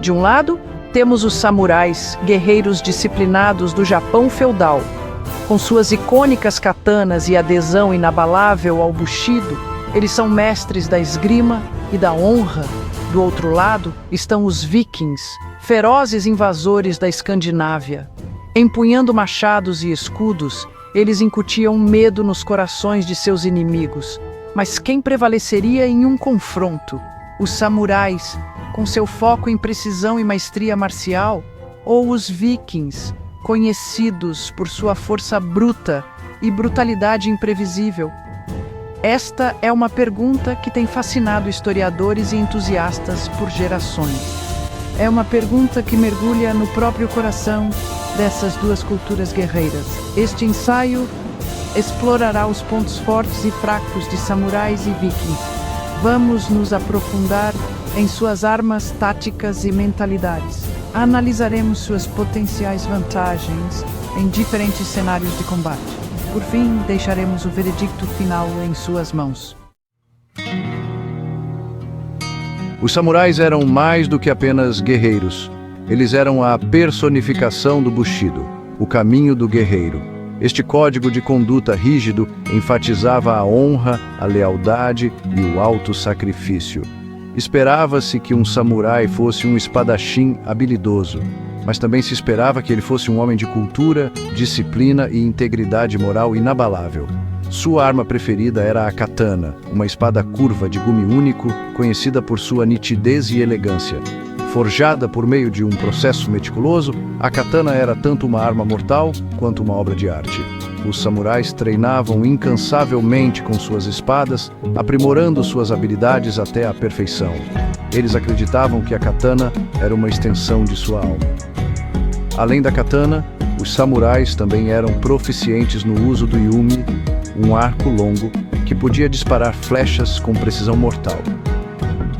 De um lado, temos os samurais, guerreiros disciplinados do Japão feudal. Com suas icônicas katanas e adesão inabalável ao Bushido, eles são mestres da esgrima e da honra. Do outro lado estão os vikings, ferozes invasores da Escandinávia. Empunhando machados e escudos, eles incutiam medo nos corações de seus inimigos. Mas quem prevaleceria em um confronto? Os samurais, com seu foco em precisão e maestria marcial, ou os vikings, conhecidos por sua força bruta e brutalidade imprevisível? Esta é uma pergunta que tem fascinado historiadores e entusiastas por gerações. É uma pergunta que mergulha no próprio coração dessas duas culturas guerreiras. Este ensaio explorará os pontos fortes e fracos de samurais e vikings. Vamos nos aprofundar em suas armas, táticas e mentalidades. Analisaremos suas potenciais vantagens em diferentes cenários de combate. Por fim, deixaremos o veredicto final em suas mãos. Os samurais eram mais do que apenas guerreiros. Eles eram a personificação do Bushido, o caminho do guerreiro. Este código de conduta rígido enfatizava a honra, a lealdade e o autossacrifício. Esperava-se que um samurai fosse um espadachim habilidoso, mas também se esperava que ele fosse um homem de cultura, disciplina e integridade moral inabalável. Sua arma preferida era a katana, uma espada curva de gume único, conhecida por sua nitidez e elegância. Forjada por meio de um processo meticuloso, a katana era tanto uma arma mortal quanto uma obra de arte. Os samurais treinavam incansavelmente com suas espadas, aprimorando suas habilidades até a perfeição. Eles acreditavam que a katana era uma extensão de sua alma. Além da katana, os samurais também eram proficientes no uso do yumi, um arco longo que podia disparar flechas com precisão mortal.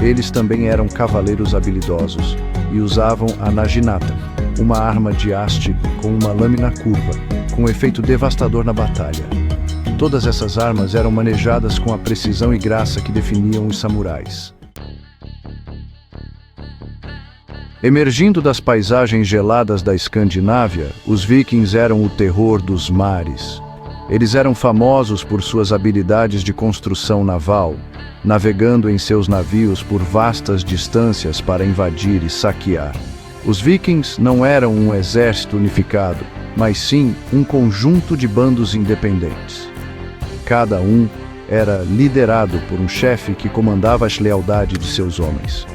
Eles também eram cavaleiros habilidosos e usavam a naginata, uma arma de haste com uma lâmina curva, com efeito devastador na batalha. Todas essas armas eram manejadas com a precisão e graça que definiam os samurais. Emergindo das paisagens geladas da Escandinávia, os vikings eram o terror dos mares. Eles eram famosos por suas habilidades de construção naval, navegando em seus navios por vastas distâncias para invadir e saquear. Os vikings não eram um exército unificado, mas sim um conjunto de bandos independentes. Cada um era liderado por um chefe que comandava as lealdades de seus homens.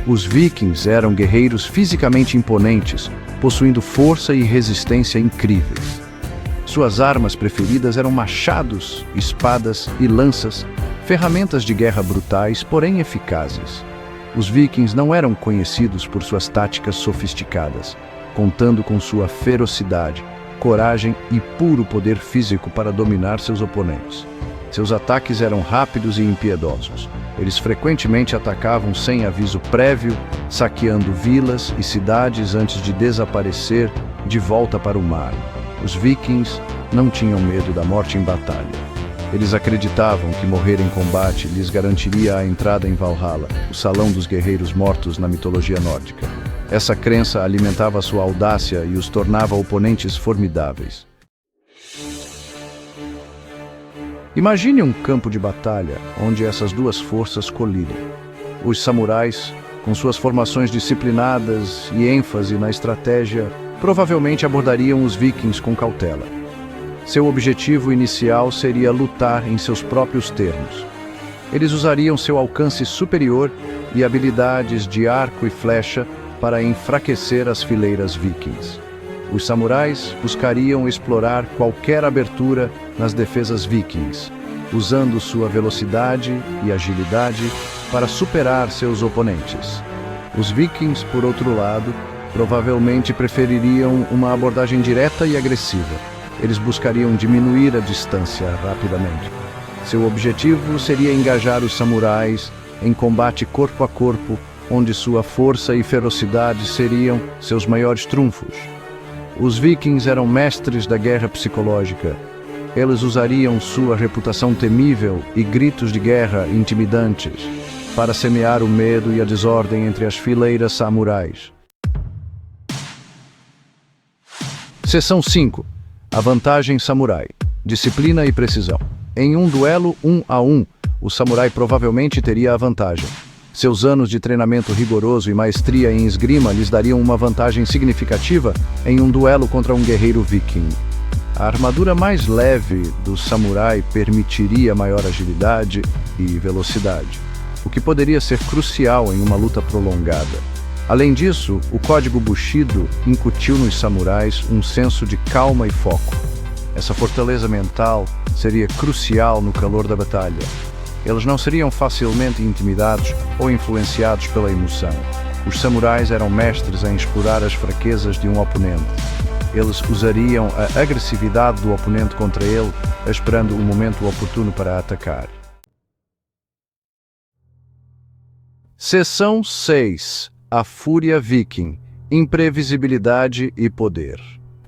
Os vikings eram guerreiros fisicamente imponentes, possuindo força e resistência incríveis. Suas armas preferidas eram machados, espadas e lanças, ferramentas de guerra brutais, porém eficazes. Os vikings não eram conhecidos por suas táticas sofisticadas, contando com sua ferocidade, coragem e puro poder físico para dominar seus oponentes. Seus ataques eram rápidos e impiedosos. Eles frequentemente atacavam sem aviso prévio, saqueando vilas e cidades antes de desaparecer de volta para o mar. Os vikings não tinham medo da morte em batalha. Eles acreditavam que morrer em combate lhes garantiria a entrada em Valhalla, o salão dos guerreiros mortos na mitologia nórdica. Essa crença alimentava sua audácia e os tornava oponentes formidáveis. Imagine um campo de batalha onde essas duas forças colidem. Os samurais, com suas formações disciplinadas e ênfase na estratégia, provavelmente abordariam os vikings com cautela. Seu objetivo inicial seria lutar em seus próprios termos. Eles usariam seu alcance superior e habilidades de arco e flecha para enfraquecer as fileiras vikings. Os samurais buscariam explorar qualquer abertura nas defesas vikings, usando sua velocidade e agilidade para superar seus oponentes. Os vikings, por outro lado, provavelmente prefeririam uma abordagem direta e agressiva. Eles buscariam diminuir a distância rapidamente. Seu objetivo seria engajar os samurais em combate corpo a corpo, onde sua força e ferocidade seriam seus maiores trunfos. Os vikings eram mestres da guerra psicológica. Eles usariam sua reputação temível e gritos de guerra intimidantes para semear o medo e a desordem entre as fileiras samurais. Seção 5. A vantagem samurai. Disciplina e precisão. Em um duelo 1 a 1, o samurai provavelmente teria a vantagem. Seus anos de treinamento rigoroso e maestria em esgrima lhes dariam uma vantagem significativa em um duelo contra um guerreiro viking. A armadura mais leve do samurai permitiria maior agilidade e velocidade, o que poderia ser crucial em uma luta prolongada. Além disso, o código Bushido incutiu nos samurais um senso de calma e foco. Essa fortaleza mental seria crucial no calor da batalha. Eles não seriam facilmente intimidados ou influenciados pela emoção. Os samurais eram mestres em explorar as fraquezas de um oponente. Eles usariam a agressividade do oponente contra ele, esperando o momento oportuno para atacar. Seção 6. A Fúria Viking. Imprevisibilidade e poder.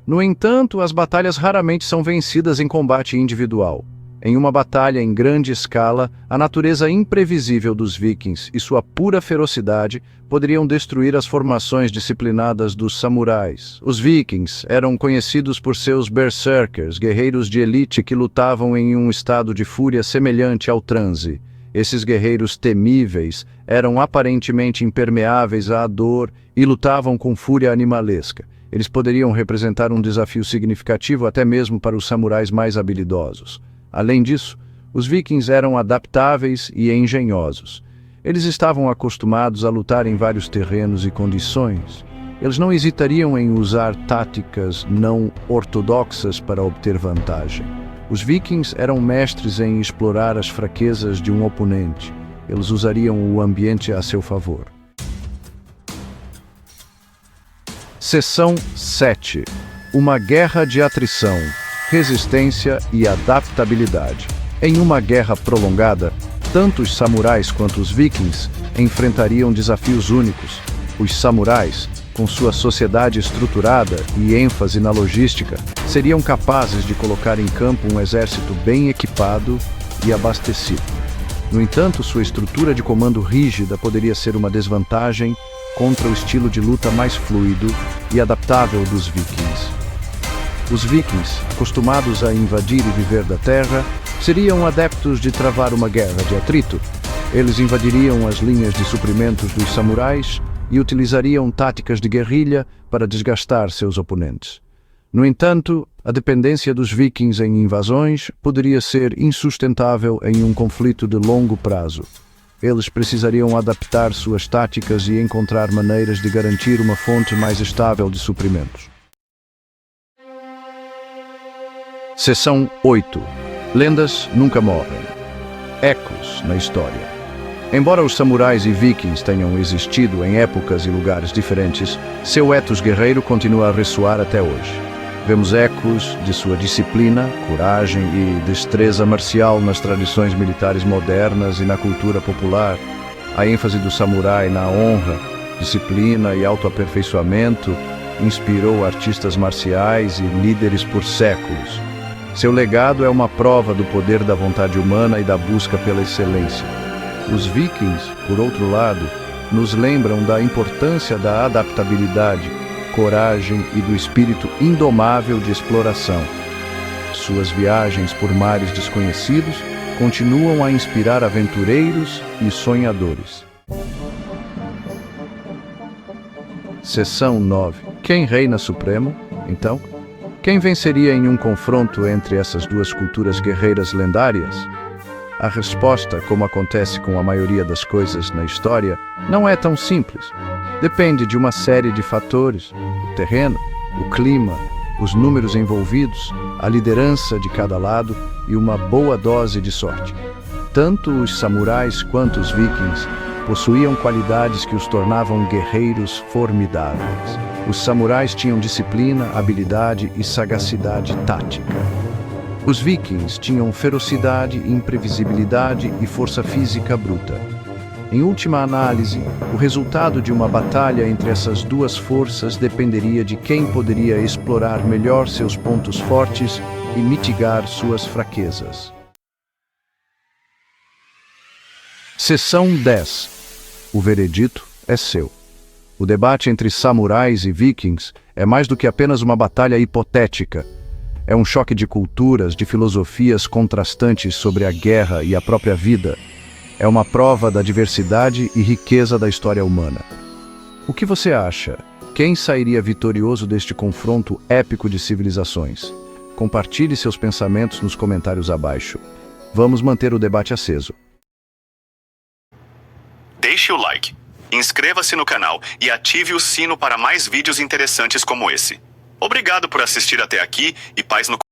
No entanto, as batalhas raramente são vencidas em combate individual. Em uma batalha em grande escala, a natureza imprevisível dos vikings e sua pura ferocidade poderiam destruir as formações disciplinadas dos samurais. Os vikings eram conhecidos por seus berserkers, guerreiros de elite que lutavam em um estado de fúria semelhante ao transe. Esses guerreiros temíveis eram aparentemente impermeáveis à dor e lutavam com fúria animalesca. Eles poderiam representar um desafio significativo até mesmo para os samurais mais habilidosos. Além disso, os vikings eram adaptáveis e engenhosos. Eles estavam acostumados a lutar em vários terrenos e condições. Eles não hesitariam em usar táticas não ortodoxas para obter vantagem. Os vikings eram mestres em explorar as fraquezas de um oponente. Eles usariam o ambiente a seu favor. Seção 7. Uma guerra de atrição, resistência e adaptabilidade. Em uma guerra prolongada, tanto os samurais quanto os vikings enfrentariam desafios únicos. Os samurais, com sua sociedade estruturada e ênfase na logística, seriam capazes de colocar em campo um exército bem equipado e abastecido. No entanto, sua estrutura de comando rígida poderia ser uma desvantagem contra o estilo de luta mais fluido e adaptável dos vikings. Os vikings, acostumados a invadir e viver da terra, seriam adeptos de travar uma guerra de atrito. Eles invadiriam as linhas de suprimentos dos samurais e utilizariam táticas de guerrilha para desgastar seus oponentes. No entanto, a dependência dos vikings em invasões poderia ser insustentável em um conflito de longo prazo. Eles precisariam adaptar suas táticas e encontrar maneiras de garantir uma fonte mais estável de suprimentos. Seção 8. Lendas nunca morrem. Ecos na história. Embora os samurais e vikings tenham existido em épocas e lugares diferentes, seu ethos guerreiro continua a ressoar até hoje. Vemos ecos de sua disciplina, coragem e destreza marcial nas tradições militares modernas e na cultura popular. A ênfase do samurai na honra, disciplina e autoaperfeiçoamento inspirou artistas marciais e líderes por séculos. Seu legado é uma prova do poder da vontade humana e da busca pela excelência. Os vikings, por outro lado, nos lembram da importância da adaptabilidade, coragem e do espírito indomável de exploração. Suas viagens por mares desconhecidos continuam a inspirar aventureiros e sonhadores. Seção 9. Quem reina supremo, então? Quem venceria em um confronto entre essas duas culturas guerreiras lendárias? A resposta, como acontece com a maioria das coisas na história, não é tão simples. Depende de uma série de fatores: o terreno, o clima, os números envolvidos, a liderança de cada lado e uma boa dose de sorte. Tanto os samurais quanto os vikings possuíam qualidades que os tornavam guerreiros formidáveis. Os samurais tinham disciplina, habilidade e sagacidade tática. Os vikings tinham ferocidade, imprevisibilidade e força física bruta. Em última análise, o resultado de uma batalha entre essas duas forças dependeria de quem poderia explorar melhor seus pontos fortes e mitigar suas fraquezas. Seção 10. O veredito é seu. O debate entre samurais e vikings é mais do que apenas uma batalha hipotética. É um choque de culturas, de filosofias contrastantes sobre a guerra e a própria vida. É uma prova da diversidade e riqueza da história humana. O que você acha? Quem sairia vitorioso deste confronto épico de civilizações? Compartilhe seus pensamentos nos comentários abaixo. Vamos manter o debate aceso. Deixe o like, inscreva-se no canal e ative o sino para mais vídeos interessantes como esse. Obrigado por assistir até aqui e paz no